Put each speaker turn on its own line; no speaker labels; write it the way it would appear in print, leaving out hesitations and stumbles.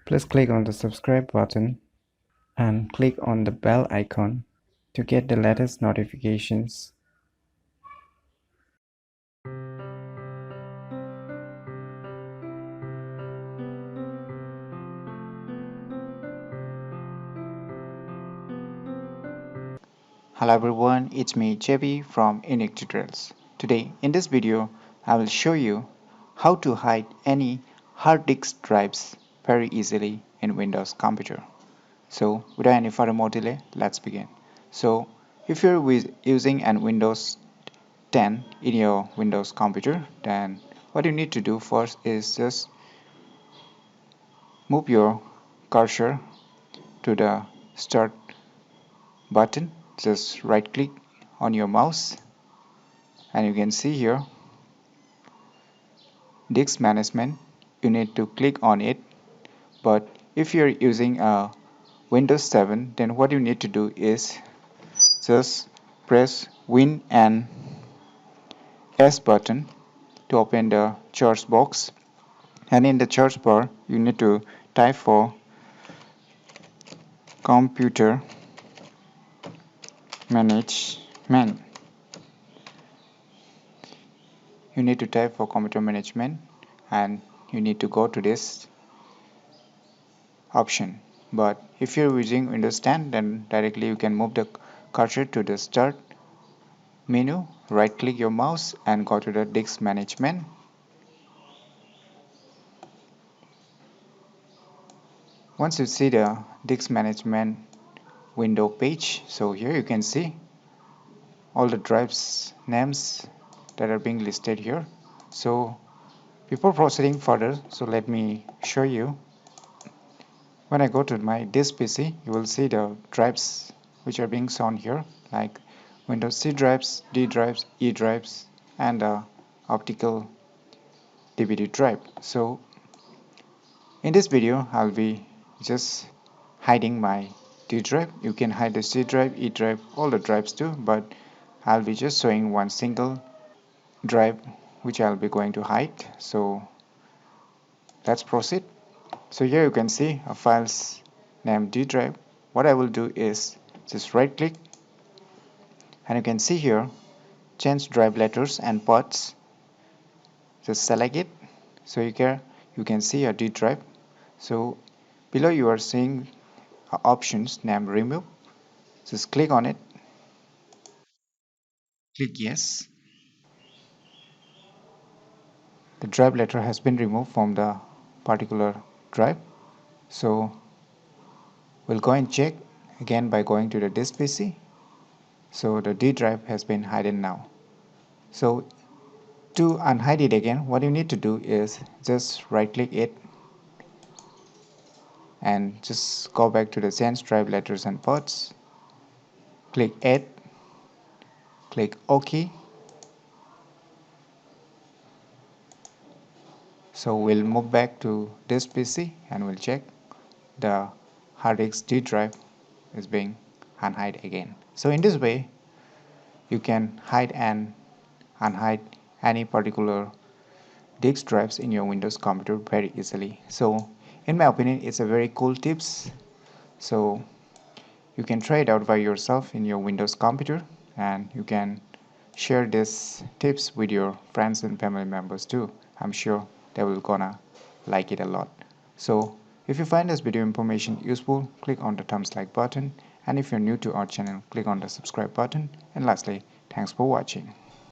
Please click on the subscribe button and click on the bell icon to get the latest notifications.
Hello everyone, it's me JB from UniqueTutorials. Today in this video I will show you how to hide any hard disk drives very easily in Windows computer. So without any further more delay, let's begin. So if you're using an Windows 10 in your Windows computer, then what you need to do first is just move your cursor to the start button. Just right click on your mouse and you can see here disk management. You need to click on it, but if you're using a Windows 7, then what you need to do is just press Win and S button to open the search box, and in the search bar you need to type for computer management. You need to type for computer management and you need to go to this option. But if you're using Windows 10, then directly you can move the cursor to the start menu, right click your mouse and go to the disk management. Once you see the disk management window page, so here you can see all the drives names that are being listed here. So before proceeding further, so let me show you. When I go to my disk PC, you will see the drives which are being shown here, like Windows C drives, D drives, E drives, and optical DVD drive. So in this video, I'll be just hiding my D drive. You can hide the C drive, E drive, all the drives too, but I'll be just showing one single drive which I'll be going to hide. So let's proceed. So here you can see a file's named D drive. What I will do is just right click and you can see here change drive letters and ports. Just select it. So you can see a D drive. So below you are seeing options named remove. Just click on it. Click yes. The drive letter has been removed from the particular drive. So we'll go and check again by going to the disk PC. So the D drive has been hidden now. So to unhide it again, what you need to do is just right click it and just go back to the change drive letters and ports. Click add, click OK. So we'll move back to this PC and we'll check the hard disk D drive is being unhide again. So in this way you can hide and unhide any particular disk drives in your Windows computer very easily. So in my opinion, it's a very cool tips. So you can try it out by yourself in your Windows computer and you can share these tips with your friends and family members too. I'm sure they will gonna like it a lot. So if you find this video information useful, click on the thumbs like button, and if you're new to our channel, click on the subscribe button, and lastly, thanks for watching.